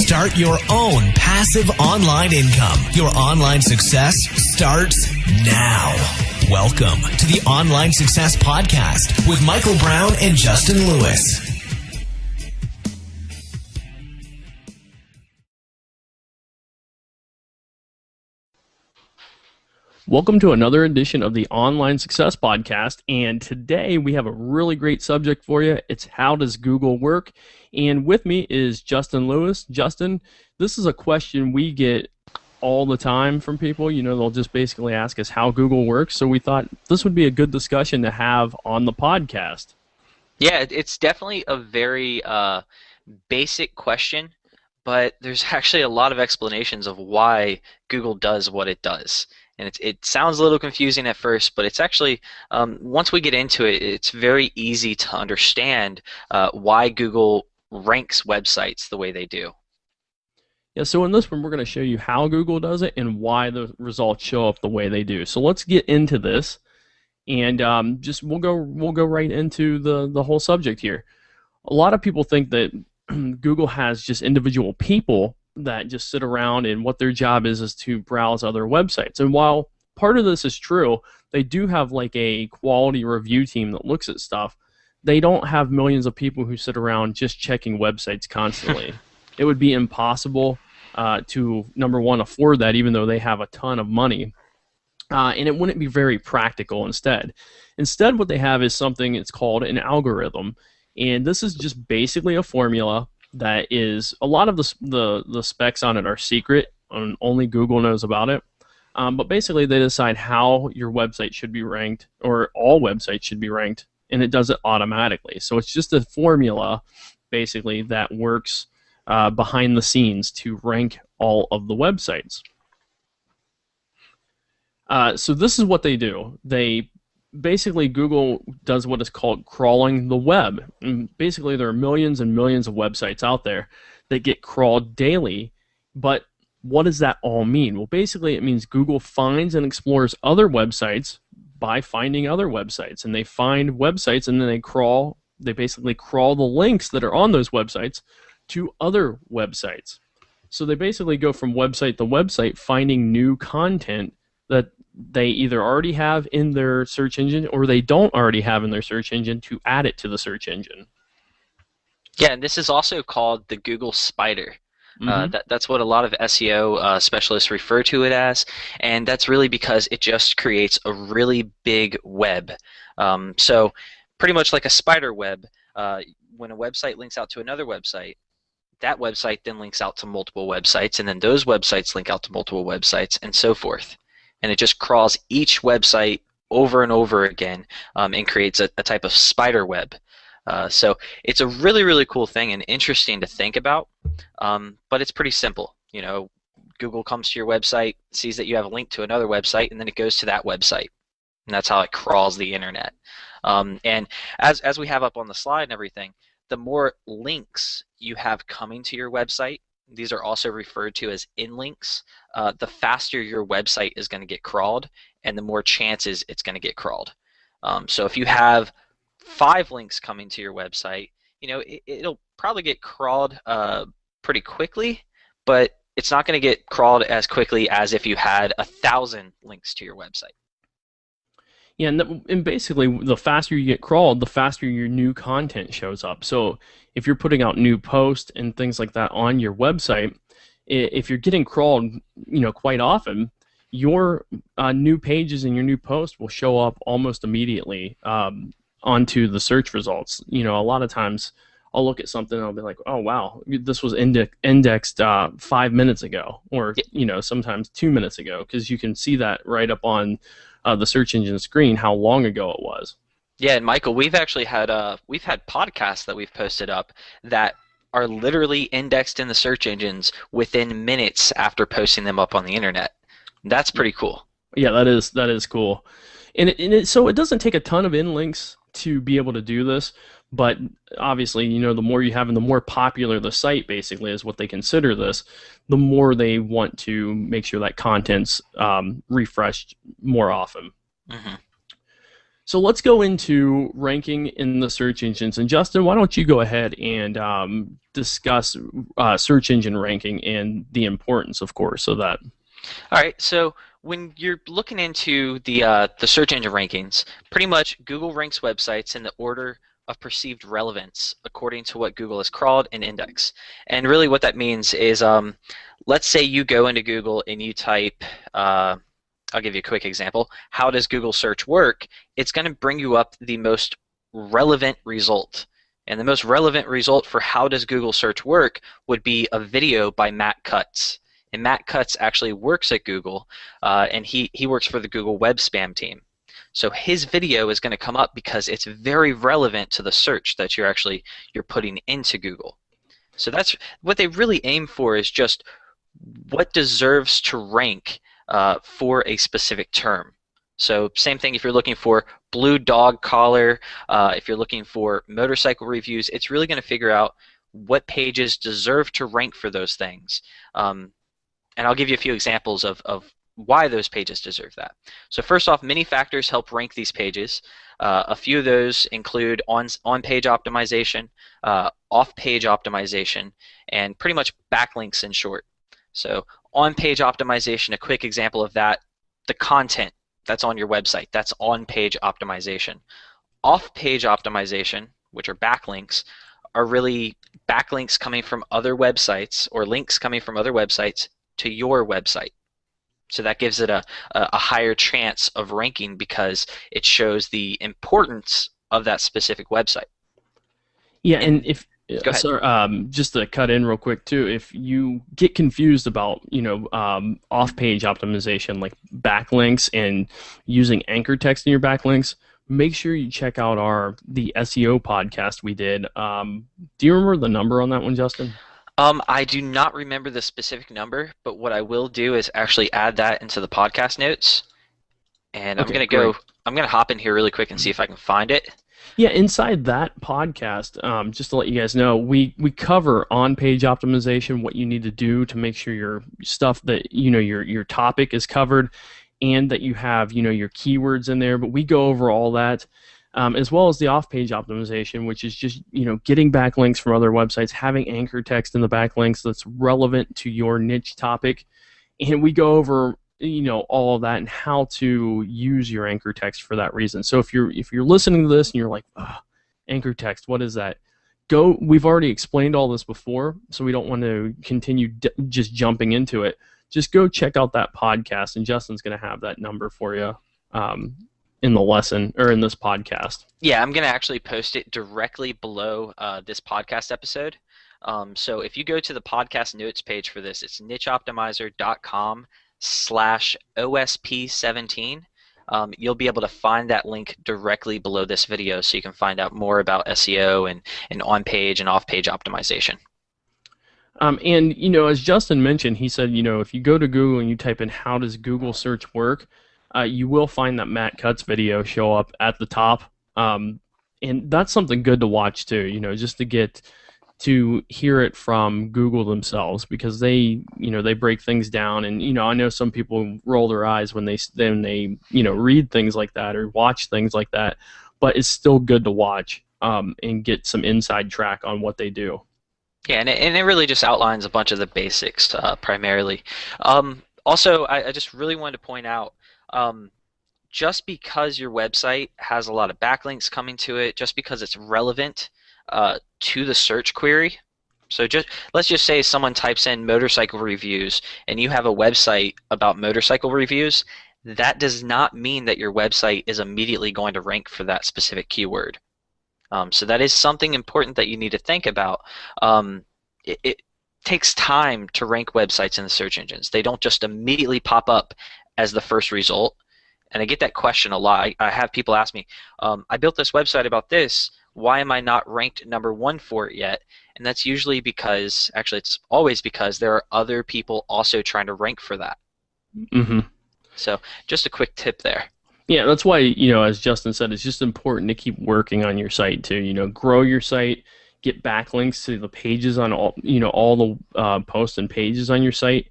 Start your own passive online income. Your online success starts now. Welcome to the Online Success Podcast with Michael Brown and Justin Lewis. Welcome to another edition of the Online Success Podcast, and today we have a really great subject for you. It's how does Google work? And with me is Justin Lewis. Justin, this is a question we get all the time from people. You know, they'll just basically ask us how Google works, so we thought this would be a good discussion to have on the podcast. Yeah, it's definitely a very basic question, but there's actually a lot of explanations of why Google does what it does. And it sounds a little confusing at first, but it's actually, once we get into it, it's very easy to understand why Google ranks websites the way they do. Yeah, so in this one, we're going to show you how Google does it and why the results show up the way they do. So let's get into this, and we'll go right into the whole subject here. A lot of people think that Google has just individual people that just sit around and what their job is to browse other websites. And while part of this is true, they do have like a quality review team that looks at stuff. They don't have millions of people who sit around just checking websites constantly. It would be impossible to, number one, afford that, even though they have a ton of money. And it wouldn't be very practical instead. Instead, what they have is something it's called an algorithm. And this is just basically a formula that is, a lot of the specs on it are secret, and only Google knows about it. But basically, they decide how your website should be ranked, or all websites should be ranked, and it does it automatically. So it's just a formula, basically, that works behind the scenes to rank all of the websites. So this is what they do. Basically, Google does what is called crawling the web. And basically, there are millions and millions of websites out there that get crawled daily. But what does that all mean? Well, basically, it means Google finds and explores other websites by finding other websites. And they find websites, and then they basically crawl the links that are on those websites to other websites. So they basically go from website to website finding new content that they either already have in their search engine or they don't already have in their search engine to add it to the search engine. Yeah, and this is also called the Google Spider. That's what a lot of SEO specialists refer to it as, and that's really because it just creates a really big web. So pretty much like a spider web, when a website links out to another website, that website then links out to multiple websites, and then those websites link out to multiple websites, and so forth. And it just crawls each website over and over again and creates a type of spider web. So it's a really, really cool thing and interesting to think about, but it's pretty simple. You know, Google comes to your website, sees that you have a link to another website, and then it goes to that website. And that's how it crawls the internet. And as we have up on the slide and everything, the more links you have coming to your website, these are also referred to as inlinks, the faster your website is going to get crawled and the more chances it's going to get crawled. So if you have 5 links coming to your website, you know, it'll probably get crawled pretty quickly, but it's not going to get crawled as quickly as if you had 1,000 links to your website. Yeah, and basically, the faster you get crawled, the faster your new content shows up. So if you're putting out new posts and things like that on your website, if you're getting crawled, you know, quite often, your new pages and your new posts will show up almost immediately onto the search results. You know, a lot of times I'll look at something and I'll be like, oh, wow, this was indexed 5 minutes ago, or, you know, sometimes 2 minutes ago, because you can see that right up on the search engine screen how long ago it was. Yeah, and Michael, we've actually had podcasts that we've posted up that are literally indexed in the search engines within minutes after posting them up on the internet. That's pretty cool. Yeah, that is cool. So it doesn't take a ton of inlinks to be able to do this, but obviously, you know, the more you have and the more popular the site basically is what they consider this, the more they want to make sure that content's refreshed more often. Mm-hmm. So let's go into ranking in the search engines. And Justin, why don't you go ahead and discuss search engine ranking and the importance, of course, of that. All right. So when you're looking into the search engine rankings, pretty much Google ranks websites in the order of perceived relevance according to what Google has crawled and indexed. And really what that means is, let's say you go into Google and you type, I'll give you a quick example, how does Google search work? It's going to bring you up the most relevant result. And the most relevant result for how does Google search work would be a video by Matt Cutts. And Matt Cutts actually works at Google, and he works for the Google Web Spam team. So his video is going to come up because it's very relevant to the search that you're putting into Google. So that's what they really aim for, is just what deserves to rank for a specific term. So same thing if you're looking for blue dog collar, if you're looking for motorcycle reviews, it's really going to figure out what pages deserve to rank for those things. And I'll give you a few examples of why those pages deserve that. So first off, many factors help rank these pages. A few of those include on-page optimization, off-page optimization, and pretty much backlinks in short. So on-page optimization, a quick example of that, the content that's on your website, that's on-page optimization. Off-page optimization, which are backlinks, are really backlinks coming from other websites or links coming from other websites to your website. So that gives it a higher chance of ranking because it shows the importance of that specific website. Yeah, and if Go ahead. So, just to cut in real quick too, if you get confused about off-page optimization like backlinks and using anchor text in your backlinks, make sure you check out the SEO podcast we did. Do you remember the number on that one, Justin? I do not remember the specific number, but what I will do is actually add that into the podcast notes. And Okay, I'm gonna hop in here really quick and see if I can find it. Yeah, inside that podcast, just to let you guys know, we cover on-page optimization, what you need to do to make sure your stuff that your topic is covered, and that you have your keywords in there. But we go over all that, as well as the off-page optimization, which is just getting backlinks from other websites, having anchor text in the backlinks that's relevant to your niche topic, and we go over all of that and how to use your anchor text for that reason. So if you're listening to this and you're like, anchor text, what is that? We've already explained all this before, so we don't want to continue just jumping into it. Just go check out that podcast, and Justin's going to have that number for you in the lesson or in this podcast. Yeah, I'm going to actually post it directly below this podcast episode. So if you go to the podcast notes page for this, it's nicheoptimizer.com/OSP17. You'll be able to find that link directly below this video so you can find out more about SEO and on-page and off-page optimization. And as Justin mentioned, he said, if you go to Google and you type in how does Google search work, you will find that Matt Cutts video show up at the top. And that's something good to watch too, just to get to hear it from Google themselves, because they break things down. And I know some people roll their eyes when they read things like that or watch things like that, but it's still good to watch and get some inside track on what they do. Yeah, and it really just outlines a bunch of the basics primarily. Also, I just really wanted to point out, just because your website has a lot of backlinks coming to it, just because it's relevant to the search query. So let's just say someone types in motorcycle reviews and you have a website about motorcycle reviews. That does not mean that your website is immediately going to rank for that specific keyword. So that is something important that you need to think about. It takes time to rank websites in the search engines. They don't just immediately pop up as the first result. And I get that question a lot. I have people ask me, I built this website about this. Why am I not ranked number 1 for it yet? And that's usually because, actually it's always because, there are other people also trying to rank for that. Mm-hmm. So just a quick tip there. Yeah, that's why, as Justin said, it's just important to keep working on your site too. Grow your site, get backlinks to the pages on all the posts and pages on your site.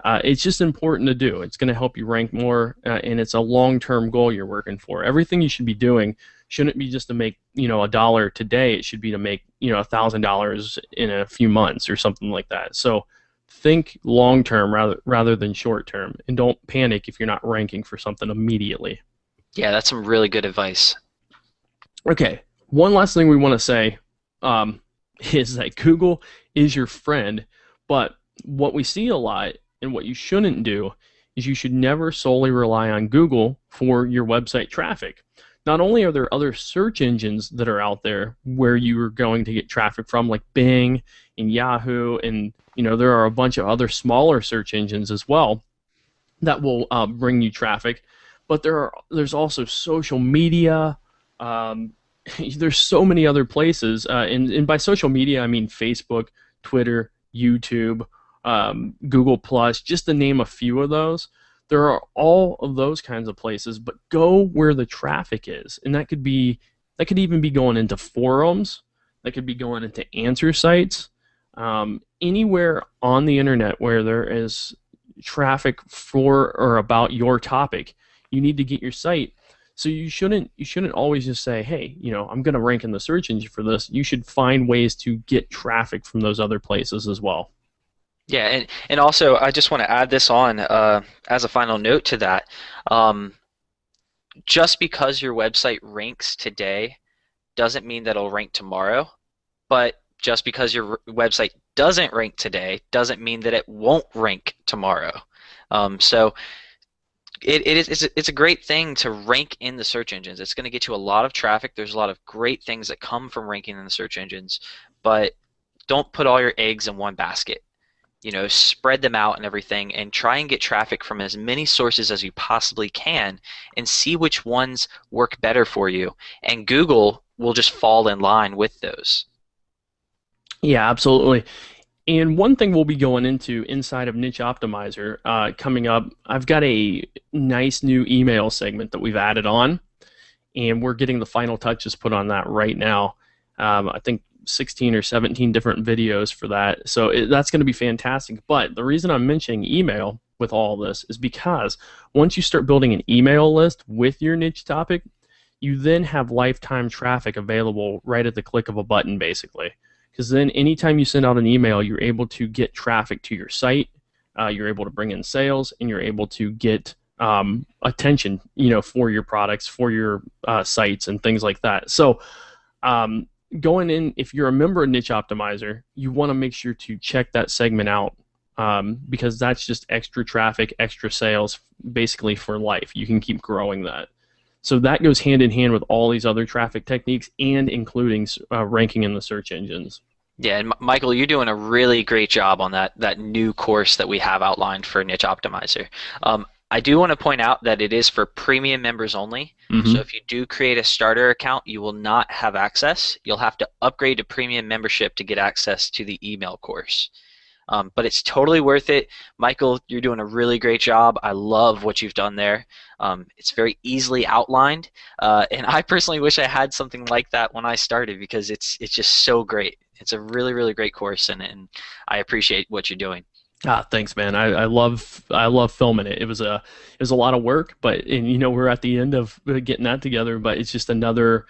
It's just important to do. It's going to help you rank more, and it's a long-term goal you're working for. Everything you should be doing shouldn't be just to make $1 today. It should be to make $1,000 in a few months or something like that. So think long-term rather than short-term, and don't panic if you're not ranking for something immediately. Yeah, that's some really good advice. Okay, one last thing we want to say is that Google is your friend, but what we see a lot and what you shouldn't do is you should never solely rely on Google for your website traffic. Not only are there other search engines that are out there where you are going to get traffic from, like Bing and Yahoo, and there are a bunch of other smaller search engines as well that will bring you traffic, but there's also social media. There's so many other places, and by social media I mean Facebook, Twitter, YouTube, Google Plus, just to name a few of those. There are all of those kinds of places, but go where the traffic is, and that could even be going into forums, that could be going into answer sites, anywhere on the internet where there is traffic for or about your topic. You need to get your site. So you shouldn't always just say, hey, I'm going to rank in the search engine for this. You should find ways to get traffic from those other places as well. Yeah, and also I just want to add this on as a final note to that. Just because your website ranks today doesn't mean that it'll rank tomorrow, but just because your website doesn't rank today doesn't mean that it won't rank tomorrow. So it's a great thing to rank in the search engines. It's going to get you a lot of traffic. There's a lot of great things that come from ranking in the search engines, but don't put all your eggs in one basket. Spread them out and everything, and try and get traffic from as many sources as you possibly can, and see which ones work better for you. And Google will just fall in line with those. Yeah, absolutely. And one thing we'll be going into inside of Niche Optimizer coming up, I've got a nice new email segment that we've added on, and we're getting the final touches put on that right now. I think 16 or 17 different videos for that. So that's going to be fantastic. But the reason I'm mentioning email with all this is because once you start building an email list with your niche topic, you then have lifetime traffic available right at the click of a button, basically. Because then anytime you send out an email, you're able to get traffic to your site, you're able to bring in sales, and you're able to get attention, for your products, for your sites, and things like that. So going in, if you're a member of Niche Optimizer, you want to make sure to check that segment out, because that's just extra traffic, extra sales, basically for life. You can keep growing that. So that goes hand in hand with all these other traffic techniques, and including ranking in the search engines. Yeah, and Michael, you're doing a really great job on that new course that we have outlined for Niche Optimizer. I do want to point out that it is for premium members only. Mm-hmm. So if you do create a starter account, you will not have access. You'll have to upgrade to premium membership to get access to the email course. But it's totally worth it. Michael, you're doing a really great job. I love what you've done there. It's very easily outlined. And I personally wish I had something like that when I started, because it's just so great. It's a really, really great course, and I appreciate what you're doing. Thanks, man. I love filming it. It was a lot of work, but we're at the end of getting that together. But it's just another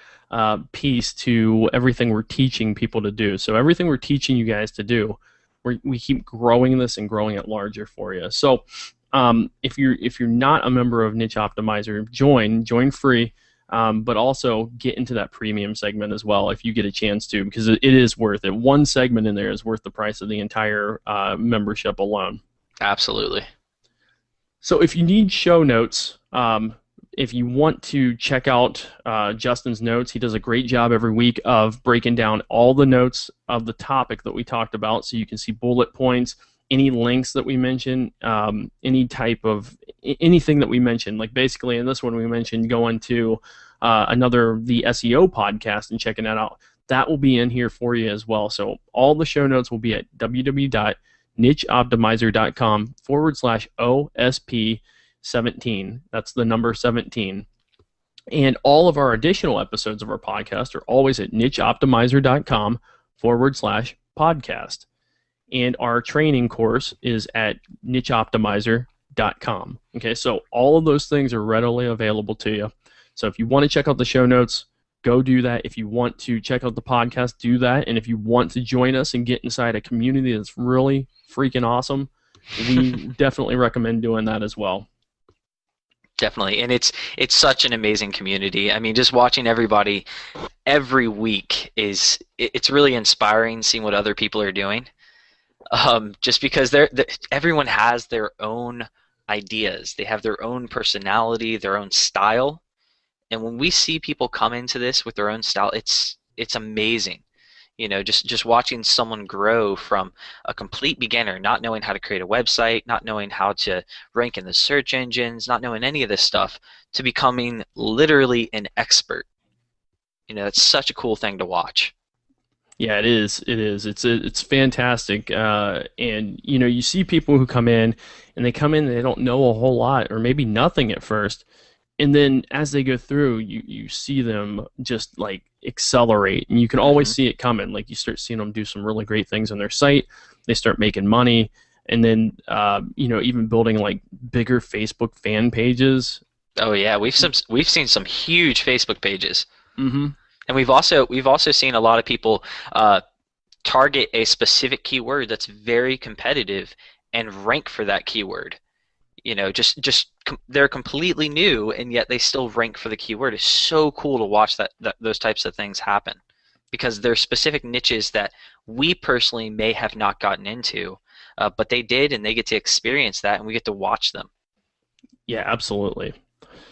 piece to everything we're teaching people to do. So everything we're teaching you guys to do, we keep growing this and growing it larger for you. So if you're not a member of Niche Optimizer, join free. But also get into that premium segment as well if you get a chance to, because it is worth it. One segment in there is worth the price of the entire membership alone. Absolutely. So if you need show notes, if you want to check out Justin's notes, he does a great job every week of breaking down all the notes of the topic that we talked about, so you can see bullet points, any links that we mentioned, any type of anything that we mentioned. Like basically in this one we mentioned going to the SEO podcast and checking that out. That will be in here for you as well. So all the show notes will be at www.nicheoptimizer.com/OSP17. That's the number 17. And all of our additional episodes of our podcast are always at nicheoptimizer.com/podcast. And our training course is at nicheoptimizer.com. Okay, so all of those things are readily available to you. So if you want to check out the show notes, go do that. If you want to check out the podcast, do that. And if you want to join us and get inside a community that's really freaking awesome, we definitely recommend doing that as well. Definitely, and it's such an amazing community. I mean, just watching everybody every week it's really inspiring seeing what other people are doing. Just because everyone has their own ideas, they have their own personality, their own style, and when we see people come into this with their own style, it's amazing. You know, just watching someone grow from a complete beginner, not knowing how to create a website, not knowing how to rank in the search engines, not knowing any of this stuff, to becoming literally an expert. You know, it's such a cool thing to watch. Yeah, it is. It is. It's fantastic. And you know, you see people who come in and they don't know a whole lot or maybe nothing at first. And then as they go through, you see them just like accelerate, and you can always see it coming. Like you start seeing them do some really great things on their site. They start making money, and then you know, even building like bigger Facebook fan pages. Oh yeah, we've seen some huge Facebook pages. Mm-hmm. And we've also seen a lot of people target a specific keyword that's very competitive and rank for that keyword. You know, they're completely new, and yet they still rank for the keyword. It's so cool to watch those types of things happen, because they're specific niches that we personally may have not gotten into, but they did, and they get to experience that, and we get to watch them. Yeah, absolutely.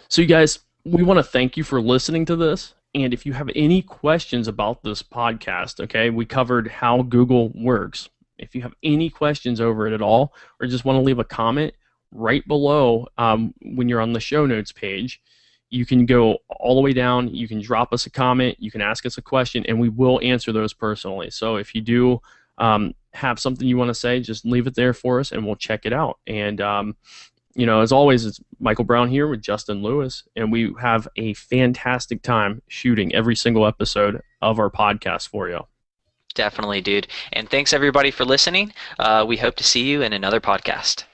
So you guys, we want to thank you for listening to this. And if you have any questions about this podcast, okay, we covered how Google works. If you have any questions over it at all, or just want to leave a comment, right below when you're on the show notes page, you can go all the way down, you can drop us a comment, you can ask us a question, and we will answer those personally. So if you do have something you want to say, just leave it there for us and we'll check it out. And you know, as always, it's Michael Brown here with Justin Lewis, and we have a fantastic time shooting every single episode of our podcast for you. Definitely, dude. And thanks everybody for listening. We hope to see you in another podcast.